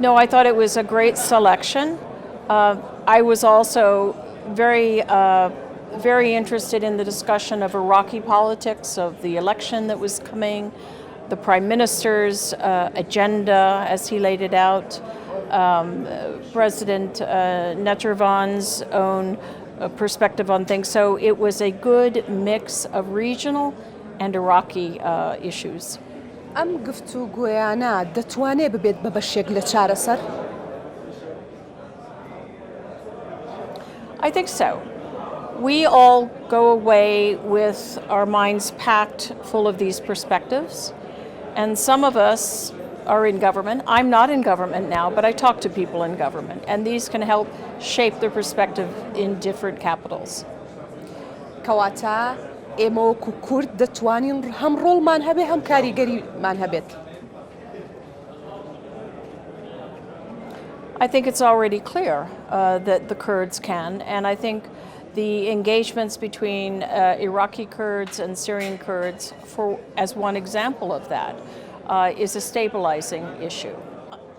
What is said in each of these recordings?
No, I thought it was a great selection. I was also very interested in the discussion of Iraqi politics, of the election that was coming, the Prime Minister's agenda as he laid it out, President Netanyahu's own perspective on things. So it was a good mix of regional and Iraqi issues. ئەم گفتوگۆیانە دەتوانێت ببێت بە بەشێک لە چارەسەر؟ I think so. We all go away with our minds packed full of these perspectives, and some of us are in government. I'm not in government now, but I talk to people in government, and these can help shape their perspective in different capitals. کەواتە ئێمە وەکو کورد دەتوانین هەم ڕۆڵمان هەبێ هەم کاریگەریمان هەبێت. I think it's already clear that the Kurds can, and I think the engagements between Iraqi Kurds and Syrian Kurds, as one example of that, is a stabilizing issue.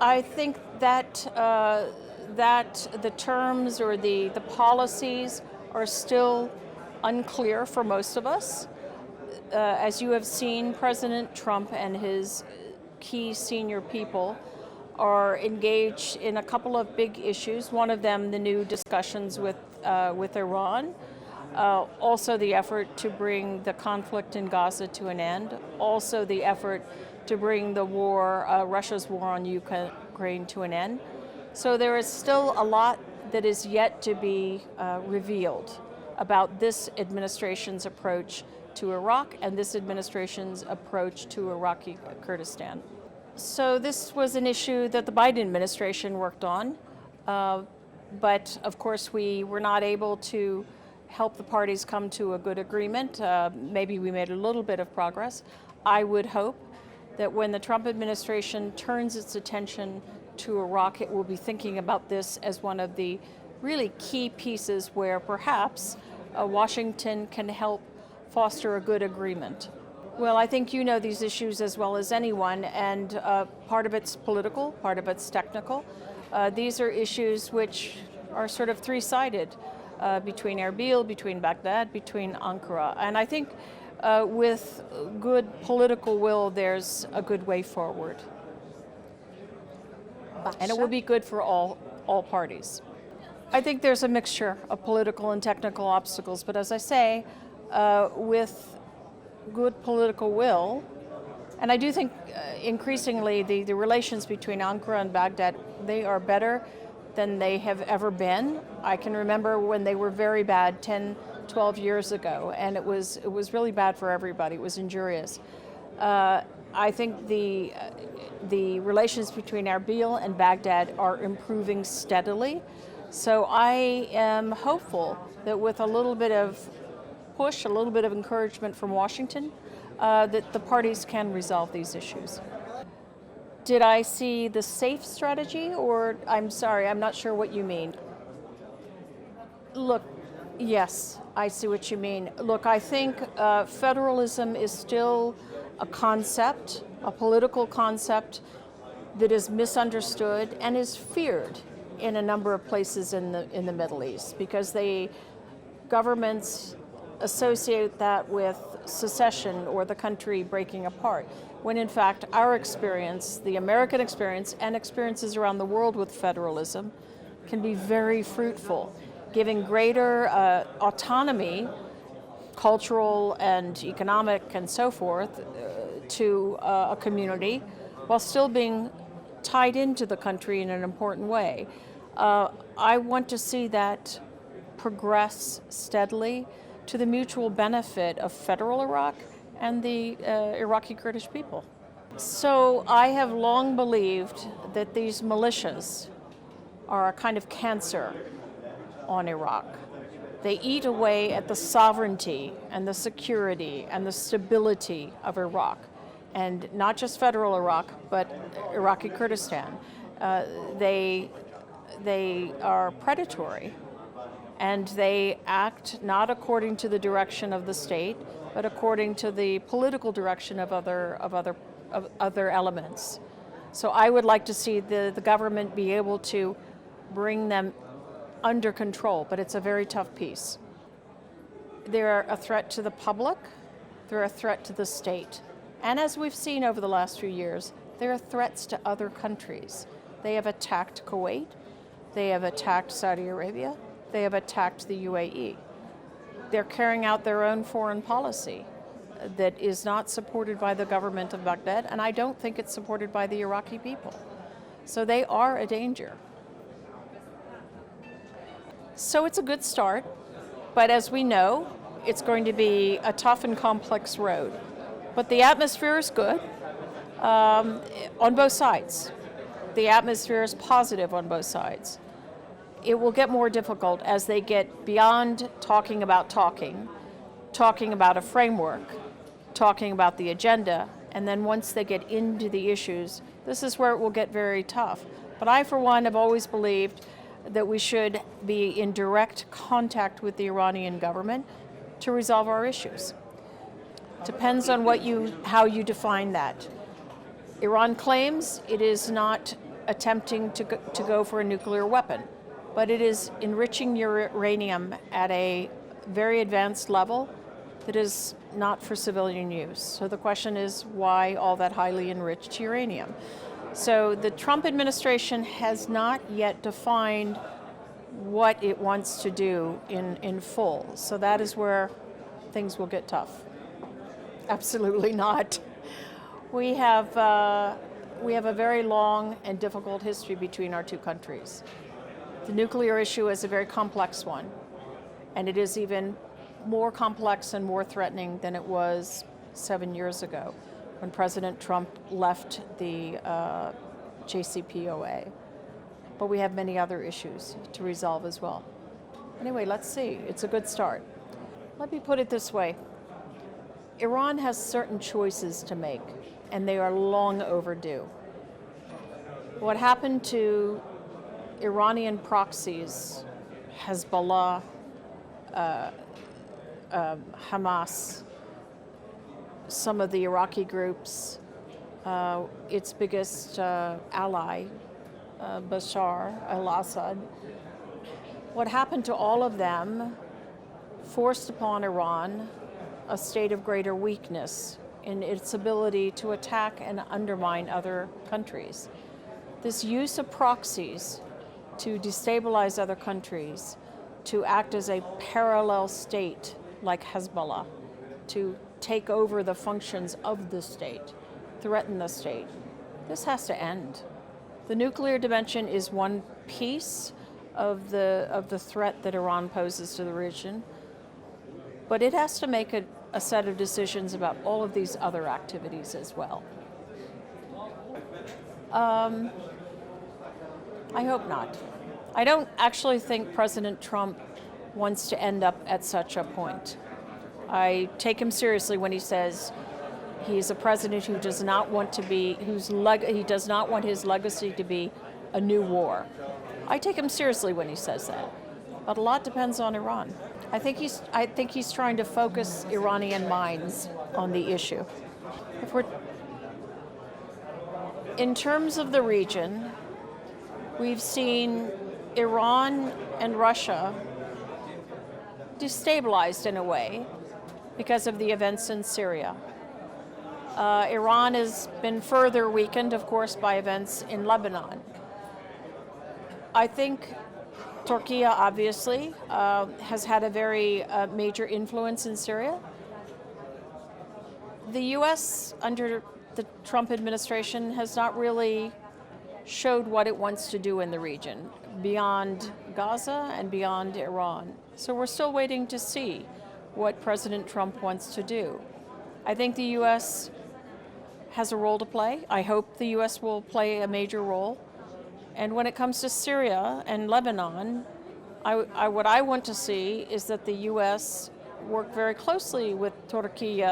I think that that the terms or the policies are still unclear for most of us. As you have seen, President Trump and his key senior people are engaged in a couple of big issues. One of them, the new discussions with Iran, also the effort to bring the conflict in Gaza to an end, also the effort to bring the war, Russia's war on Ukraine to an end. So there is still a lot that is yet to be revealed about this administration's approach to Iraq and this administration's approach to Iraqi Kurdistan. So this was an issue that the Biden administration worked on, but of course we were not able to help the parties come to a good agreement. Maybe we made a little bit of progress. I would hope that when the Trump administration turns its attention to Iraq, it will be thinking about this as one of the really key pieces where perhaps Washington can help foster a good agreement. Well, I think you know these issues as well as anyone, and part of it's political, part of it's technical. These are issues which are sort of three-sided between Erbil, between Baghdad, between Ankara. And I think with good political will, there's a good way forward. And it will be good for all parties. I think there's a mixture of political and technical obstacles, but as I say, with good political will, and I do think increasingly the relations between Ankara and Baghdad, they are better than they have ever been. I can remember when they were very bad 10, 12 years ago, and it was really bad for everybody. It was injurious. I think the relations between Erbil and Baghdad are improving steadily. So I am hopeful that with a little bit of push, a little bit of encouragement from Washington, that the parties can resolve these issues. Did I see the safe strategy, or I'm sorry, I'm not sure what you mean. Look, yes, I see what you mean. Look, I think federalism is still a concept, a political concept that is misunderstood and is feared in a number of places in the Middle East, because governments associate that with secession or the country breaking apart, when in fact our experience, the American experience and experiences around the world with federalism can be very fruitful, giving greater autonomy, cultural and economic and so forth, to a community while still being tied into the country in an important way. I want to see that progress steadily to the mutual benefit of federal Iraq and the Iraqi Kurdish people. So I have long believed that these militias are a kind of cancer on Iraq. They eat away at the sovereignty and the security and the stability of Iraq, and not just federal Iraq, but Iraqi Kurdistan. They are predatory, and they act not according to the direction of the state, but according to the political direction of other elements. So I would like to see the government be able to bring them under control, but it's a very tough piece. They're a threat to the public, they're a threat to the state. And as we've seen over the last few years, there are threats to other countries. They have attacked Kuwait, they have attacked Saudi Arabia, they have attacked the UAE. They're carrying out their own foreign policy that is not supported by the government of Baghdad, and I don't think it's supported by the Iraqi people. So they are a danger. So it's a good start, but as we know, it's going to be a tough and complex road. But the atmosphere is good on both sides. The atmosphere is positive on both sides. It will get more difficult as they get beyond talking about a framework, talking about the agenda, and then once they get into the issues, this is where it will get very tough. But I, for one, have always believed that we should be in direct contact with the Iranian government to resolve our issues. Depends on how you define that. Iran claims it is not attempting to go for a nuclear weapon, but it is enriching uranium at a very advanced level that is not for civilian use. So the question is, why all that highly enriched uranium? So the Trump administration has not yet defined what it wants to do in full. So that is where things will get tough. Absolutely not. We have a very long and difficult history between our two countries. The nuclear issue is a very complex one, and it is even more complex and more threatening than it was 7 years ago when President Trump left the JCPOA. But we have many other issues to resolve as well. Anyway, let's see. It's a good start. Let me put it this way. Iran has certain choices to make, and they are long overdue. What happened to Iranian proxies, Hezbollah, Hamas, some of the Iraqi groups, its biggest ally, Bashar al-Assad. What happened to all of them forced upon Iran a state of greater weakness in its ability to attack and undermine other countries. This use of proxies to destabilize other countries, to act as a parallel state like Hezbollah, to take over the functions of the state, threaten the state. This has to end. The nuclear dimension is one piece of the threat that Iran poses to the region, but it has to make a set of decisions about all of these other activities as well. I hope not. I don't actually think President Trump wants to end up at such a point. I take him seriously when he says he's a president who does not want to be, he does not want his legacy to be a new war. I take him seriously when he says that, but a lot depends on Iran. I think he's trying to focus Iranian minds on the issue. In terms of the region, we've seen Iran and Russia destabilized in a way because of the events in Syria. Iran has been further weakened, of course, by events in Lebanon. I think Turkey, obviously, has had a very major influence in Syria. The U.S., under the Trump administration, has not really showed what it wants to do in the region, beyond Gaza and beyond Iran. So we're still waiting to see what President Trump wants to do. I think the U.S. has a role to play. I hope the U.S. will play a major role. And when it comes to Syria and Lebanon, what I want to see is that the U.S. work very closely with Turkey,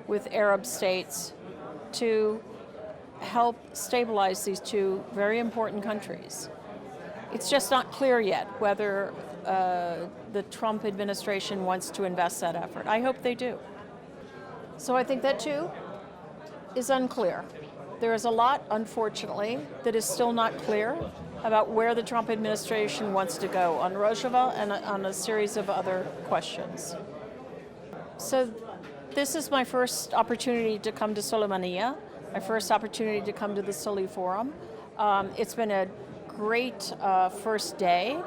with Arab states, to help stabilize these two very important countries. It's just not clear yet whether the Trump administration wants to invest that effort. I hope they do. So I think that too is unclear. There is a lot, unfortunately, that is still not clear about where the Trump administration wants to go on Rojava and on a series of other questions. So this is my first opportunity to come to Sulaimania, my first opportunity to come to the Suli Forum. It's been a great first day.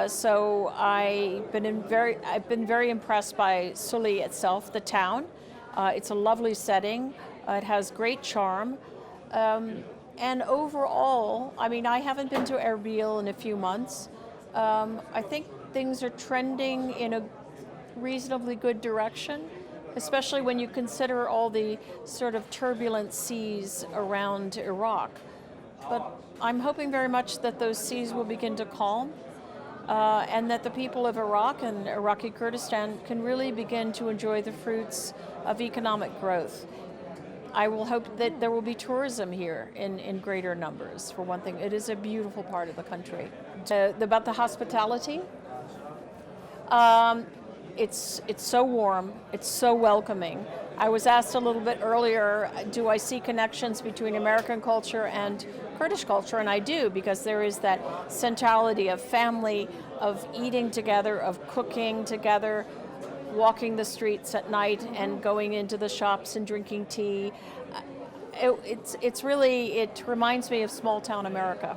So I've been very impressed by Suli itself, the town. It's a lovely setting. It has great charm. And overall, I mean, I haven't been to Erbil in a few months. I think things are trending in a reasonably good direction, especially when you consider all the sort of turbulent seas around Iraq. But I'm hoping very much that those seas will begin to calm, and that the people of Iraq and Iraqi Kurdistan can really begin to enjoy the fruits of economic growth. I will hope that there will be tourism here in greater numbers, for one thing. It is a beautiful part of the country. About the hospitality, it's so warm, it's so welcoming. I was asked a little bit earlier, do I see connections between American culture and Kurdish culture? And I do, because there is that centrality of family, of eating together, of cooking together, walking the streets at night and going into the shops and drinking tea. It reminds me of small town America.